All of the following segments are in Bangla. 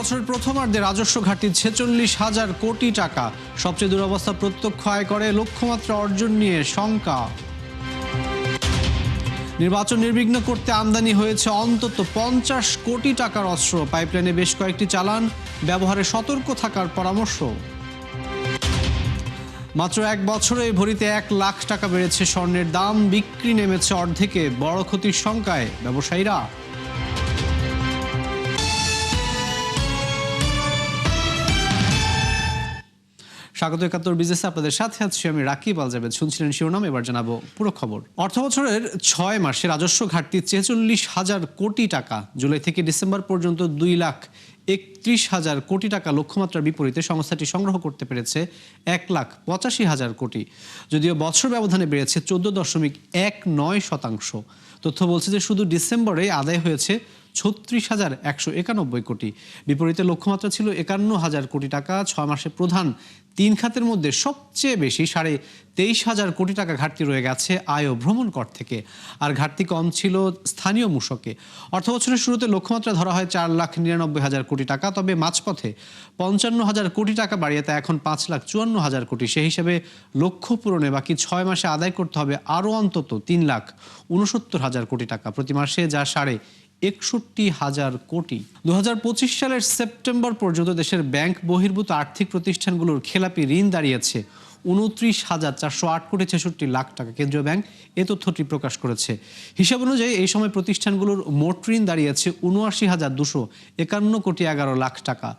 বছরের প্রথমার্ধে রাজস্ব ঘাটতি ৪৬,০০০ কোটি টাকা। সবচেয়ে দুরবস্থা প্রত্যক্ষ আয়করে লক্ষ্যমাত্রা অর্জন নিয়ে শঙ্কা। নির্বাচন নির্বিঘ্ন করতে আমদানি হয়েছে অন্তত ৫০ কোটি টাকার অস্ত্র। পাইপলাইনে বেশ কয়েকটি চালান, ব্যবহারে সতর্ক থাকার পরামর্শ। মাত্র এক বছরে ভরিতে ১ লাখ টাকা বেড়েছে স্বর্ণের দাম, বিক্রি নেমেছে অর্ধেকে। বড় ক্ষতির শঙ্কায় ব্যবসায়ীরা। স্বাগত ৭১ বিজনেসে, আপনাদের সাথে আছি আমি রাকিব আল জাবেদ। শুনছিলেন শিরোনাম, এবার জানাবো পুরো খবর। অর্থ বছরের ৬ মাসে রাজস্ব ঘাটতি ৪৬,০০০ কোটি টাকা। জুলাই থেকে ডিসেম্বর পর্যন্ত ২,৩১,০০০ কোটি টাকা লক্ষ্যমাত্রার বিপরীতে সংস্থাটি সংগ্রহ করতে পেরেছে ১,৮৫,০০০ কোটি। যদিও বছর ব্যবধানে বেড়েছে ১৪.১৯%। তথ্য বলছে যে শুধু ডিসেম্বরে আদায় হয়েছে ৩৬,১৯১ কোটি। বিপরীতে লক্ষ্যমাত্রা ছিল ৫১,০০০ কোটি টাকা। ৬ মাসে প্রধান ৩ খাতের মধ্যে সবচেয়ে বেশি ২৩,৫০০ কোটি টাকা ঘাটতি রয়ে গেছে আয় ও ভ্রমণ কর থেকে। আর ঘাটতি কম ছিল স্থানীয় মূসকে। অর্থ বছরের শুরুতে লক্ষ্যমাত্রা ধরা হয় ৪,৯৯,০০০ কোটি টাকা, তবে মাঝপথে ৫৫,০০০ কোটি টাকা বাড়িয়ে তা এখন ৫,৫৪,০০০ কোটি। সেই হিসেবে লক্ষ্য পূরণে বাকি ৬ মাসে আদায় করতে হবে আরও অন্তত ৩,৬৯,০০০ কোটি টাকা প্রতি মাসে, যা ৬১,০০০ কোটি। ২০২৫ সালের সেপ্টেম্বর পর্যন্ত দেশের ব্যাংক বহির্ভূত আর্থিক প্রতিষ্ঠানগুলোর খেলাপি ঋণ দাঁড়িয়েছে ২৯,৪০৮ কোটি ৬৬ লাখ টাকা। কেন্দ্রীয় ব্যাংক এ তথ্যটি প্রকাশ করেছে। হিসাব অনুযায়ী এই সময় প্রতিষ্ঠানগুলোর মোট ঋণ দাঁড়িয়েছে ৭৯,২৫১ কোটি ১১ লাখ টাকা।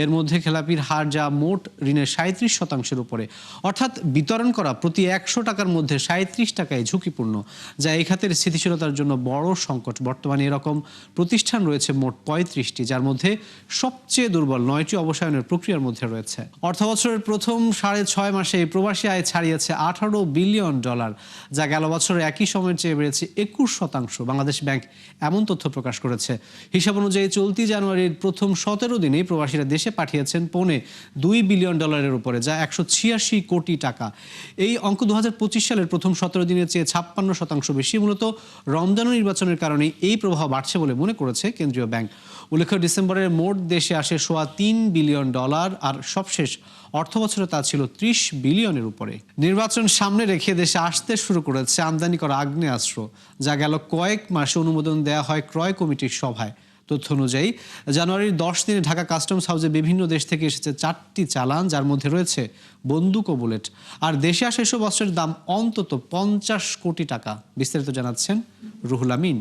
এর মধ্যে খেলাপির হার যা মোট ঋণের ৩৭%-এর উপরে, অর্থাৎ বিতরণ করা প্রতি ১০০ টাকার মধ্যে ৩৭ টাকায় ঝুঁকিপূর্ণ, যা এই খাতের স্থিতিশীলতার জন্য বড় সংকট। বর্তমানে এরকম প্রতিষ্ঠান রয়েছে মোট ৩৫টি, যার মধ্যে সবচেয়ে দুর্বল ৯টি অবসায়নের প্রক্রিয়ার মধ্যে রয়েছে। অর্থ বছরের প্রথম ৬.৫ মাসে প্রবাসী আয় ছাড়িয়েছে $১৮ বিলিয়ন, যা গেল বছরের একই সময়ের চেয়ে বেড়েছে ২১%। বাংলাদেশ ব্যাংক এমন তথ্য প্রকাশ করেছে। হিসাব অনুযায়ী চলতি জানুয়ারির প্রথম ১৭ দিনেই প্রবাসীরা দেশে পাঠিয়েছেন $২ বিলিয়ন উপরে, যা ১৮৬ কোটি টাকা। এই অঙ্ক ২০২৫ সালের প্রথম ১৭ দিনের চেয়ে ৫৬% বেশি। মূলত রমজান নির্বাচনের কারণে এই প্রভাব বাড়ছে বলে মনে করেছে কেন্দ্রীয় ব্যাংক। উল্লেখ্য, ডিসেম্বরের মোট দেশে আসে $৩ বিলিয়ন, আর সবশেষ অর্থ বছরে তা ছিল $৩০ বিলিয়নের উপরে। নির্বাচন সামনে রেখে দেশে আসতে শুরু করেছে আমদানি করা আগ্নেয়াস্ত্র, যা গেল কয়েক মাসে অনুমোদন দেওয়া হয় ক্রয় কমিটির সভায়। তথ্য অনুযায়ী জানুয়ারির ১০ দিনে ঢাকা কাস্টমস হাউসে বিভিন্ন দেশ থেকে এসেছে ৪টি চালান, যার মধ্যে রয়েছে বন্দুক ও বুলেট। আর দেশে আসা এসব অস্ত্রের দাম অন্তত ৫০ কোটি টাকা। বিস্তারিত জানাচ্ছেন রুহুল আমিন।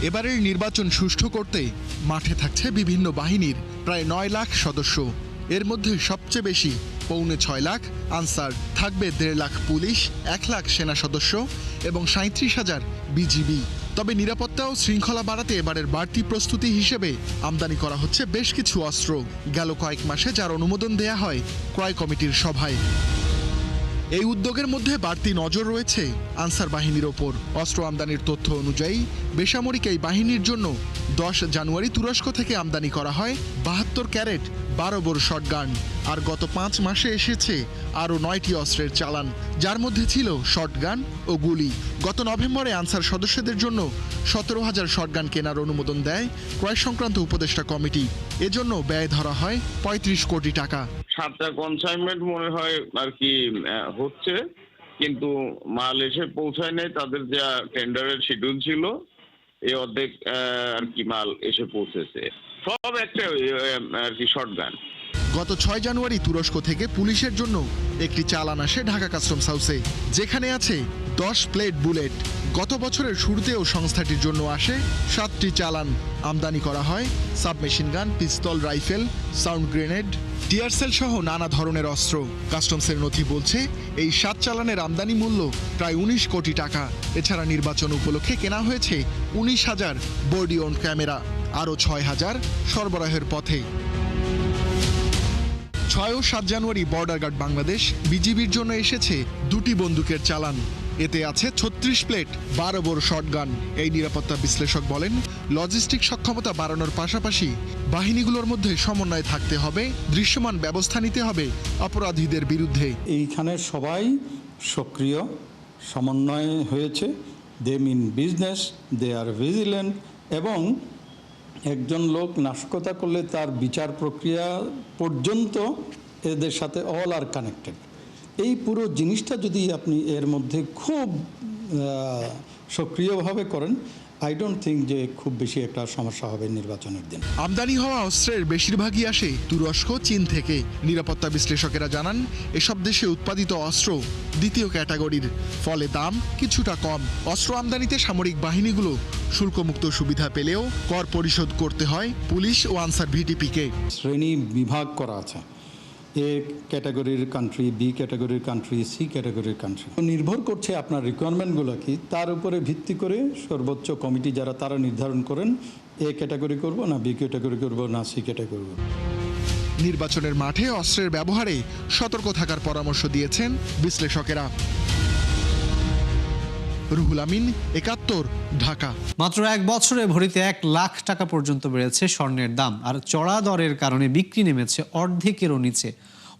এবারের নির্বাচন সুষ্ঠু করতে মাঠে থাকছে বিভিন্ন বাহিনীর প্রায় ৯ লাখ সদস্য। এর মধ্যে সবচেয়ে বেশি ৬.৫ লাখ আনসার, থাকবে ১.৫ লাখ পুলিশ, ১ লাখ সেনা সদস্য এবং ৩৭,০০০ বিজিবি। তবে নিরাপত্তা ও শৃঙ্খলা বাড়াতে এবারের বাড়তি প্রস্তুতি হিসেবে আমদানি করা হচ্ছে বেশ কিছু অস্ত্র। গেল কয়েক মাসে যার অনুমোদন দেয়া হয় ক্রয় কমিটির সভায়। এই উদ্যোগের মধ্যে বাড়তি নজর রয়েছে আনসার বাহিনীর ওপর। অস্ত্র আমদানির তথ্য অনুযায়ী বেসামরিক এই বাহিনীর জন্য ১০ জানুয়ারি তুরস্ক থেকে আমদানি করা হয় ৭২ ক্যারেট ১২ বোর শটগান। আর গত ৫ মাসে এসেছে আরও ৯টি অস্ত্রের চালান, যার মধ্যে ছিল শটগান ও গুলি। গত নভেম্বরে আনসার সদস্যদের জন্য ১৭,০০০ শটগান কেনার অনুমোদন দেয় ক্রয় সংক্রান্ত উপদেষ্টা কমিটি। এজন্য ব্যয় ধরা হয় ৩৫ কোটি টাকা। 7টা কনসাইনমেন্ট মনে হয় আর কি হচ্ছে, কিন্তু মাল এসে পৌঁছায় নাই। তাদের যা টেন্ডারের শিডিউল ছিল এই অর্ধেক আর কি মাল এসে পৌঁছেছে। সব একটা আর কি শটগান। গত ৬ জানুয়ারি তুরস্ক থেকে পুলিশের জন্য একটি চালান আসে ঢাকা কাস্টমস হাউসে, যেখানে আছে ১০ প্লেট বুলেট। গত বছরের শুরুতেও সংস্থাটির জন্য আসে ৭টি চালান। আমদানি করা হয় সাবমেশিন গান, পিস্তল, রাইফেল, সাউন্ড গ্রেনেড, টিয়ারসেল সহ নানা ধরনের অস্ত্র। কাস্টমসের নথি বলছে এই ৭ চালানের আমদানি মূল্য প্রায় ১৯ কোটি টাকা। এছাড়া নির্বাচন উপলক্ষে কেনা হয়েছে ১৯,০০০ বডি অন ক্যামেরা, আরও ৬,০০০ সরবরাহের পথে। ৬ ও ৭ জানুয়ারি বর্ডার গার্ড বাংলাদেশ বিজিবির জন্য এসেছে ২টি বন্দুকের চালান। এতে আছে 36 প্লেট 12 বোর শটগান। এই নিরাপত্তা বিশ্লেষক বলেন, লজিস্টিক সক্ষমতা বাড়ানোর পাশাপাশি বাহিনীগুলোর মধ্যে সমন্বয় থাকতে হবে, দৃশ্যমান ব্যবস্থা নিতে হবে অপরাধীদের বিরুদ্ধে। এইখানে সবাই সক্রিয়, সমন্বয় হয়েছে। দে মিন বিজনেস, দে আর ভিজিলেন্ট, এবং একজন লোক নাশকতা করলে তার বিচার প্রক্রিয়া পর্যন্ত এদের সাথে অল আর কানেক্টেড। এই পুরো জিনিসটা যদি আপনি এর মধ্যে খুব সক্রিয়ভাবে করেন, আই ডোন্ট থিঙ্ক যে খুব বেশি একটা সমস্যা হবে নির্বাচনের দিন। আমদানি হওয়া অস্ত্রের বেশিরভাগই আসে তুরস্ক, চীন থেকে। নিরাপত্তা বিশ্লেষকেরা জানান, এসব দেশে উৎপাদিত অস্ত্র দ্বিতীয় ক্যাটাগরির, ফলে দাম কিছুটা কম। অস্ত্র আমদানিতে সামরিক বাহিনীগুলো শুল্কমুক্ত সুবিধা পেলেও কর পরিশোধ করতে হয় পুলিশ ও আনসার ভিটিপিকে। শ্রেণী বিভাগ করা আছে, এ ক্যাটাগরির কান্ট্রি, বি ক্যাটাগরির কান্ট্রি, সি ক্যাটাগরির কান্ট্রি। নির্ভর করছে আপনার রিকোয়ারমেন্টগুলো কি, তার উপরে ভিত্তি করে সর্বোচ্চ কমিটি যারা তারা নির্ধারণ করেন এ ক্যাটাগরি করব না বি ক্যাটাগরি করব না সি ক্যাটাগরি করব। নির্বাচনের মাঠে অস্ত্রের ব্যবহারে সতর্ক থাকার পরামর্শ দিয়েছেন বিশ্লেষকেরা। রুহুল আমিন, ৭১, ঢাকা। মাত্র এক বছরে ভরিতে 1 লাখ টাকা পর্যন্ত বেড়েছে স্বর্ণের দাম, আর চড়া দরের কারণে বিক্রি নেমেছে অর্ধেকেরও নিচে।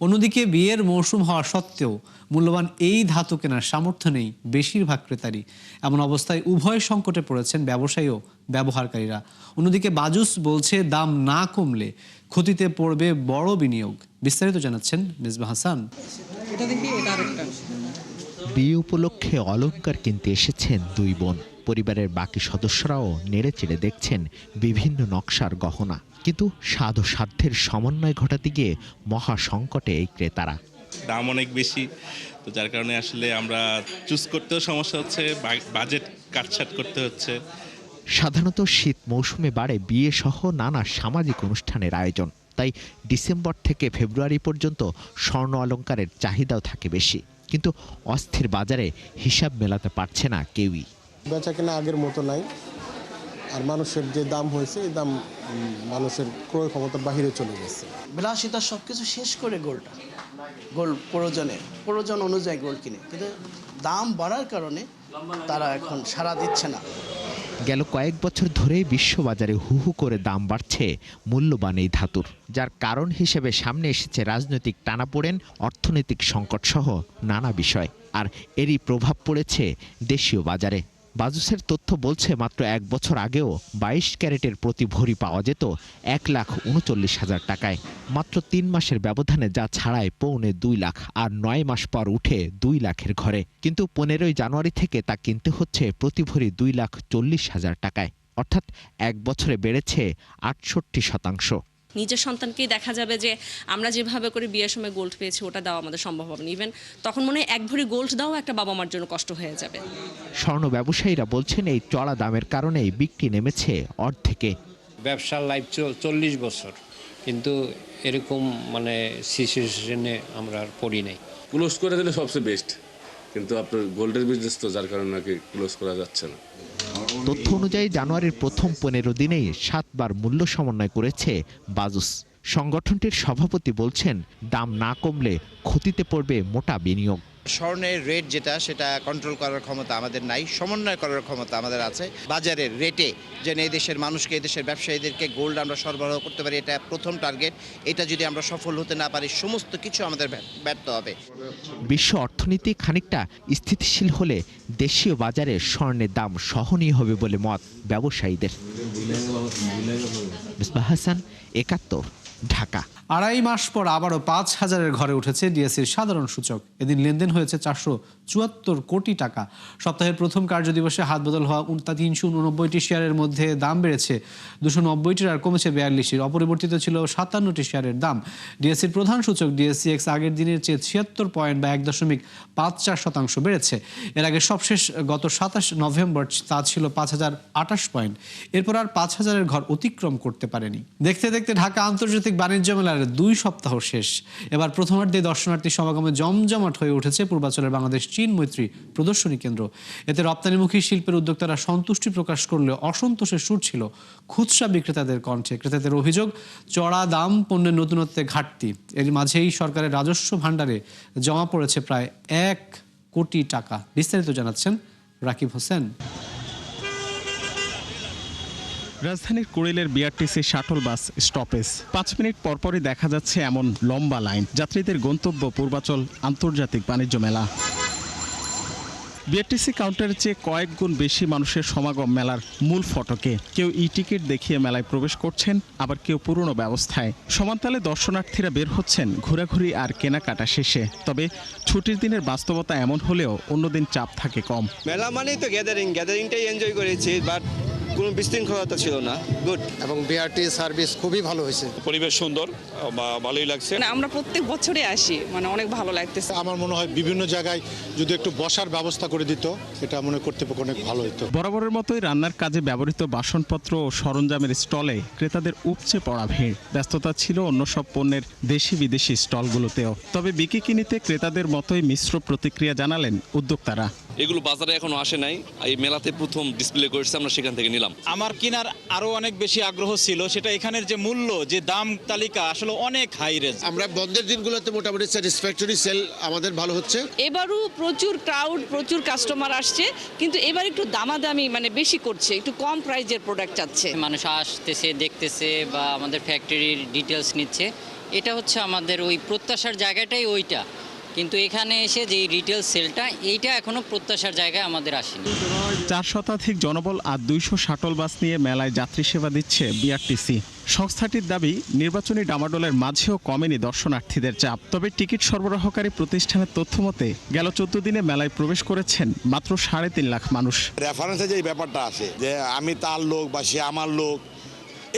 অন্যদিকে বিয়ের মৌসুম হওয়া সত্ত্বেও মূল্যবান এই ধাতু কেনার সামর্থ্য নেই বেশিরভাগ ক্রেতারই। এমন অবস্থায় উভয় সংকটে পড়েছেন ব্যবসায়ী ও ব্যবহারকারীরা। অন্যদিকে বাজুস বলছে, দাম না কমলে ক্ষতিতে পড়বে বড় বিনিয়োগ। বিস্তারিত জানাচ্ছেন মিসবাহ হাসান। বিয়ে উপলক্ষে অলংকার কিনতে এসেছেন দুই বোন। পরিবারের বাকি সদস্যরাও নেড়ে চেড়ে দেখছেন বিভিন্ন নকশার গহনা, কিন্তু স্বাদ ও সাধ্যের সমন্বয় ঘটাতে গিয়ে মহা সংকটে এই ক্রেতারা। দাম অনেক বেশি, তো যার কারণে আসলে আমরা চুজ করতেও সমস্যা হচ্ছে, বাজেট কাটছাট করতে হচ্ছে। সাধারণত শীত মৌসুমে বাড়ে বিয়ে সহ নানা সামাজিক অনুষ্ঠানের আয়োজন, তাই ডিসেম্বর থেকে ফেব্রুয়ারি পর্যন্ত স্বর্ণ অলংকারের চাহিদাও থাকে বেশি। কিন্তু অস্থির বাজারে হিসাব মেলাতে পারছে না কেউই। বেচা কেনা আগের মতো নাই, আর মানুষের যে দাম হয়েছে এই দাম মানুষের ক্রয় ক্ষমতার বাহিরে চলে গেছে। বিলাসিতা সব কিছু শেষ করে গোল্ড প্রয়োজন অনুযায়ী গোল্ড কিনে, কিন্তু দাম বাড়ার কারণে তারা এখন সাড়া দিচ্ছে না। গেল কয়েক বছর ধরেই বিশ্ববাজারে হু হু করে দাম বাড়ছে মূল্যবান এই ধাতুর, যার কারণ হিসেবে সামনে এসেছে রাজনৈতিক টানাপোড়েন, অর্থনৈতিক সংকট সহ নানা বিষয়। আর এরই প্রভাব পড়েছে দেশীয় বাজারে। বাজুসের তথ্য বলছে, মাত্র এক বছর আগেও 22 ক্যারেটের প্রতি ভরি পাওয়া যেত 1,39,000 টাকায়। মাত্র 3 মাসের ব্যবধানে যা ছাড়ায় 2.25 লাখ, আর 9 মাস পর উঠে 2 লাখের ঘরে। কিন্তু 15ই জানুয়ারি থেকে তা কিনতে হচ্ছে প্রতি ভরি 2,40,000 টাকায়, অর্থাৎ এক বছরে বেড়েছে 68%। নিজের সন্তানকেই দেখা যাবে যে আমরা যেভাবে করে বিয়ের সময় গোল্ড পেয়েছি ওটা দেওয়া আমাদের সম্ভব হবে না। ইভেন তখন মনে হয় এক ভরি গোল্ড দাও একটা বাবা মার জন্য কষ্ট হয়ে যাবে। স্বর্ণ ব্যবসায়ীরা বলছেন, এই চড়া দামের কারণেই বিক্রি নেমেছে অর্ধেকে। ব্যবসার লাইফ 40 বছর, কিন্তু এরকম সিচুয়েশনে আমরা পড়ি নাই। ক্লোজ করে দিলে সবচেয়ে বেস্ট, কিন্তু আপনার গোল্ডের বিজনেস তো, যার কারণে নাকি ক্লোজ করা যাচ্ছে না। তথ্য অনুযায়ী জানুয়ারির প্রথম 15 দিনেই 7 বার মূল্য সমন্বয় করেছে বাজুস। সংগঠনটির সভাপতি বলছেন, দাম না কমলে ক্ষতিতে পড়বে মোটা বিনিয়োগ। স্বর্ণের রেট যেটা, সেটা কন্ট্রোল করার ক্ষমতা আমাদের নাই, সমন্বয় করার ক্ষমতা আমাদের আছে। বাজারের রেটে যেন এই দেশের মানুষকে, এই দেশের ব্যবসায়ীদেরকে গোল্ড আমরা সরবরাহ করতে পারি, এটা প্রথম টার্গেট। এটা যদি আমরা সফল হতে না পারি, সমস্ত কিছু আমাদের ব্যর্থ হবে। বিশ্ব অর্থনীতি খানিকটা স্থিতিশীল হলে দেশীয় বাজারে স্বর্ণের দাম সহনীয় হবে বলে মত ব্যবসায়ীদের। মিসবাহ হাসান, ৭১, ঢাকা। আড়াই মাস পর আবারও 5,000-এর ঘরে উঠেছে ডিএসইর সাধারণ সূচক। এদিন লেনদেন হয়েছে 474 কোটি টাকা। সপ্তাহের প্রথম কার্যদিবসে হাত বদল হওয়া 389টি শেয়ারের মধ্যে দাম বেড়েছে 290টির, আর কমেছে 42টির। অপরিবর্তিত ছিল 57টি শেয়ারের দাম। ডিএসইর প্রধান সূচক ডিএসইএক্স আগের দিনের চেয়ে 76 পয়েন্ট বা 1.54% বেড়েছে। এর আগে সবশেষ গত 27 নভেম্বর তা ছিল 5,028 পয়েন্ট। এরপর আর 5,000-এর ঘর অতিক্রম করতে পারেনি। দেখতে দেখতে ঢাকা আন্তর্জাতিক বাণিজ্য মেলার 2 সপ্তাহ শেষ। এবার প্রথমার্ধে দর্শনার্থী সমাগমে জমজমাট হয়ে উঠেছে পূর্বাঞ্চলের বাংলাদেশ চীন মৈত্রী প্রদর্শনী কেন্দ্র। এতে রপ্তানিমুখী শিল্পের উদ্যোক্তারা সন্তুষ্টি প্রকাশ করলেও অসন্তোষের সুর ছিল খুচরা বিক্রেতাদের কণ্ঠে। ক্রেতাদের অভিযোগ, চড়া দাম, পণ্যের নতুনত্বে ঘাটতি। এর মাঝেই সরকারের রাজস্ব ভাণ্ডারে জমা পড়েছে প্রায় 1 কোটি টাকা। বিস্তারিত জানাচ্ছেন রাকিব হোসেন। রাজধানীর কুড়িলের বিআরটিসি শাটল বাস স্টপেজ 5 মিনিট পরপরই দেখা যাচ্ছে এমন লম্বা লাইন। যাত্রীদের গন্তব্য পূর্বাচল আন্তর্জাতিক বাণিজ্য মেলা। বিআরটিসি কাউন্টারের চেয়ে কয়েক গুণ বেশি মানুষের সমাগম মেলার মূল ফটকে। কেউ ই-টিকিট দেখিয়ে মেলায় প্রবেশ করছেন, আবার কেউ পুরনো ব্যবস্থায়। সমানতালে দর্শনার্থীরা বের হচ্ছেন ঘোরাঘুরি আর কেনাকাটা শেষে। তবে ছুটির দিনের বাস্তবতা এমন হলেও অন্যদিন চাপ থাকে কম। মেলা মানেই তো গ্যাদারিংটাই এনজয় করেছি, বাট কোনো বিশৃঙ্খলতা ছিল না, গুড। এবং বিআরটি সার্ভিস খুবই ভালো হয়েছে, পরিবেশ সুন্দর, ভালোই লাগছে। আমরা প্রত্যেক বছরে আসি, অনেক ভালো লাগতেছে। আমার মনে হয় বিভিন্ন জায়গায় যদি একটু বসার ব্যবস্থা করে দিত, এটা মনে কর্তৃপক্ষ অনেক ভালো হতো। বরাবরের মতোই রান্নার কাজে ব্যবহৃত বাসনপত্র ও সরঞ্জামের স্টলে ক্রেতাদের উপচে পড়া ভিড়। ব্যস্ততা ছিল অন্য সব পণ্যের দেশি বিদেশি স্টলগুলোতেও। তবে বিকিনিতে ক্রেতাদের মতোই মিশ্র প্রতিক্রিয়া জানালেন উদ্যোক্তারা। এগুলো বাজারে এখনো আসে নাই, এই মেলাতে প্রথম ডিসপ্লে করেছে, আমরা সেখান থেকে নিলাম। আমার কেনার আরো অনেক বেশি আগ্রহ ছিল, সেটা এখানের যে মূল্য, যে দাম তালিকা আসলে অনেক হাই রেঞ্জ। আমরা বন্ধের দিনগুলোতে মোটামুটি স্যাটিসফ্যাক্টরি সেল আমাদের ভালো হচ্ছে। এবারও প্রচুর ক্রাউড, প্রচুর কাস্টমার আসছে, কিন্তু এবার একটু দামাদামি বেশি করছে, একটু কম প্রাইজের প্রোডাক্ট চাচ্ছে। মানুষ আসতেছে, দেখতেছে বা আমাদের ফ্যাক্টরির ডিটেলস নিচ্ছে। এটা হচ্ছে আমাদের ওই প্রত্যাশার জায়গাটাই ওইটা, কিন্তু এখানে এসে যে রিটেল সেলটা এইটা এখনো প্রত্যাশার জায়গায় আমাদের আসেনি। 4 শতাধিক জনবল আর 200 শাটল বাস নিয়ে মেলায় যাত্রী সেবা দিচ্ছে বিআরটিসি। সংস্থাটির দাবি, নির্বাচনী ডামাডোলের মাঝেও কমেনি দর্শনার্থীদের চাপ। তবে টিকিট সরবরাহকারী প্রতিষ্ঠানের তথ্য মতে গেল 14 দিনে মেলায় প্রবেশ করেছেন মাত্র 3.5 লাখ মানুষ। রেফারেন্সে যে ব্যাপারটা আসে যে আমি তার লোক বা সে আমার লোক,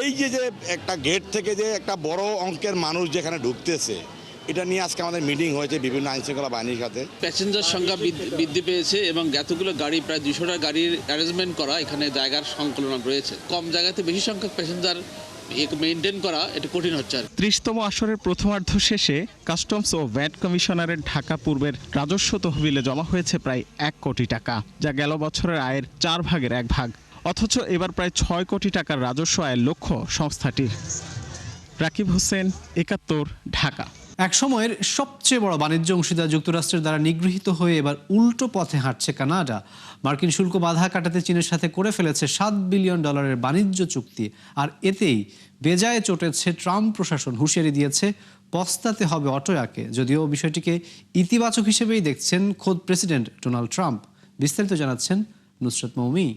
এই যে একটা গেট থেকে যে একটা বড় অঙ্কের মানুষ যেখানে ঢুকতেছে, এটা নিয়ে আজকে আমাদের মিটিং হয়েছে বিভিন্ন আইনশৃঙ্খলা বাহিনীর সাথে। প্যাসেঞ্জার সংখ্যা বৃদ্ধি পেয়েছে এবং এতগুলো গাড়ি, প্রায় 200টা গাড়ির অ্যারেঞ্জমেন্ট করা, এখানে জায়গার সংকলন রয়েছে। কম জায়গাতে বেশি সংখ্যক প্যাসেঞ্জার মেইনটেইন করা এটা কঠিন হচ্ছে। 30তম আসরের প্রথমার্ধ শেষে কাস্টমস ও ভ্যাট কমিশনারের ঢাকা পূর্বের রাজস্ব তহবিলে জমা হয়েছে প্রায় 1 কোটি টাকা, যা গেল বছরের আয়ের 4 ভাগের 1 ভাগ। অথচ এবার প্রায় 6 কোটি টাকার রাজস্ব আয়ের লক্ষ্য সংস্থাটির। রাকিব হোসেন, 71, ঢাকা। এক সময়ের সবচেয়ে বড় বাণিজ্য অংশীদার যুক্তরাষ্ট্রের দ্বারা নিগৃহীত হয়ে এবার উল্টো পথে হাঁটছে কানাডা। মার্কিন শুল্ক বাধা কাটাতে চীনের সাথে করে ফেলেছে $7 বিলিয়ন বাণিজ্য চুক্তি। আর এতেই বেজায় চটেছে ট্রাম্প প্রশাসন। হুঁশিয়ারি দিয়েছে পস্তাতে হবে অটোয়াকে। যদিও বিষয়টিকে ইতিবাচক হিসেবেই দেখছেন খোদ প্রেসিডেন্ট ডোনাল্ড ট্রাম্প। বিস্তারিত জানাচ্ছেন নুসরাত মৌমি।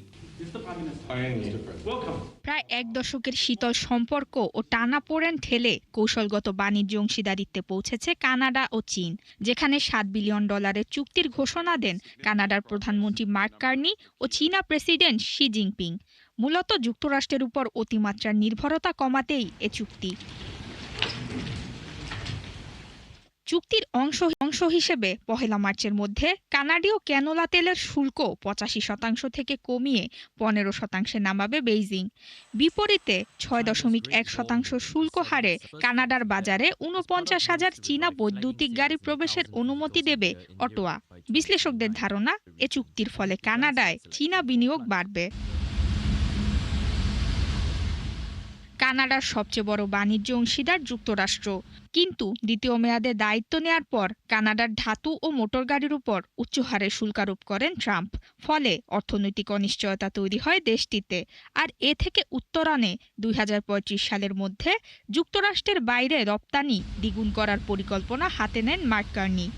প্রায় 1 দশকের শীতল সম্পর্ক ও টানাপোড়েন ঠেলে কৌশলগত বাণিজ্য অংশীদারিত্বে পৌঁছেছে কানাডা ও চীন, যেখানে $7 বিলিয়ন চুক্তির ঘোষণা দেন কানাডার প্রধানমন্ত্রী মার্ক কার্নি ও চীনা প্রেসিডেন্ট শি জিনপিং। মূলত যুক্তরাষ্ট্রের উপর অতিমাত্রার নির্ভরতা কমাতেই এ চুক্তি। চুক্তির অংশ হিসেবে 1 মার্চের মধ্যে কানাডীয় ক্যানোলা তেলের শুল্ক 85% থেকে কমিয়ে 15% নামাবে বেইজিং। বিপরীতে 6.1% শুল্ক হারে কানাডার বাজারে 49,000 চীনা বৈদ্যুতিক গাড়ি প্রবেশের অনুমতি দেবে অটোয়া। বিশ্লেষকদের ধারণা, এ চুক্তির ফলে কানাডায় চীনা বিনিয়োগ বাড়বে। কানাডার সবচেয়ে বড় বাণিজ্য অংশীদার যুক্তরাষ্ট্র, কিন্তু দ্বিতীয় মেয়াদে দায়িত্ব নেয়ার পর কানাডার ধাতু ও মোটর গাড়ির উপর উচ্চ হারে শুল্ক আরোপ করেন ট্রাম্প। ফলে অর্থনৈতিক অনিশ্চয়তা তৈরি হয় দেশটিতে। আর এ থেকে উত্তরণে 2035 সালের মধ্যে যুক্তরাষ্ট্রের বাইরে রপ্তানি দ্বিগুণ করার পরিকল্পনা হাতে নেন মার্ক কার্নি।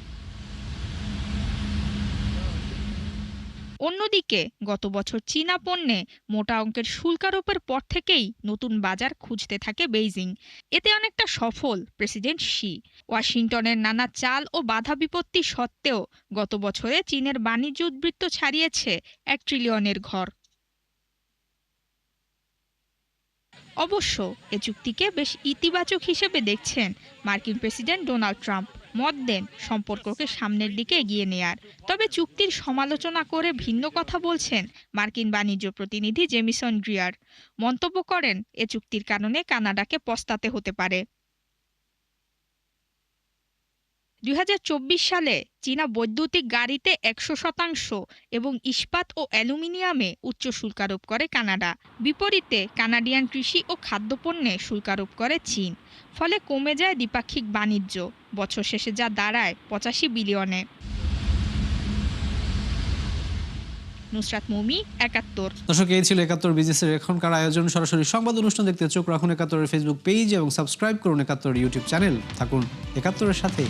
অন্যদিকে গত বছর চীনা পণ্যে মোটা অঙ্কের শুল্ক আরোপের পর থেকেই নতুন বাজার খুঁজতে থাকে বেইজিং। এতে অনেকটা সফল প্রেসিডেন্ট শি। ওয়াশিংটনের নানা চাল ও বাধা বিপত্তি সত্ত্বেও গত বছরে চীনের বাণিজ্য উদ্বৃত্ত ছাড়িয়েছে $1 ট্রিলিয়নের ঘর। অবশ্য এ চুক্তিকে বেশ ইতিবাচক হিসেবে দেখছেন মার্কিন প্রেসিডেন্ট ডোনাল্ড ট্রাম্প। মত দেন সম্পর্ককে সামনের দিকে এগিয়ে নেয়ার। তবে চুক্তির সমালোচনা করে ভিন্ন কথা বলছেন মার্কিন বাণিজ্য প্রতিনিধি জেমিসন গ্রিয়ার। মন্তব্য করেন, এ চুক্তির কারণে কানাডাকে পস্তাতে হতে পারে। 2024 সালে চীনা বৈদ্যুতিক গাড়িতে 100% এবং ইস্পাত ও অ্যালুমিনিয়ামে উচ্চ শুল্ক আরোপ করে কানাডা। বিপরীতে কানাডিয়ান কৃষি ও খাদ্যপণ্যে শুল্ক আরোপ করে চীন। ফলে কমে যায় দ্বিপাক্ষিক বাণিজ্য, বছর শেষে যা দাঁড়ায় $85 বিলিয়নে। নুসরাত মৌমি, ৭১। দর্শক, এই ছিল ৭১ বিজনেসের এখনকার আয়োজন। সরাসরি সংবাদ অনুষ্ঠান দেখতে চোখ রাখুন ৭১-এর ফেসবুক পেজ এবং সাবস্ক্রাইব করুন ৭১ ইউটিউব চ্যানেল। থাকুন ৭১-এর সাথে।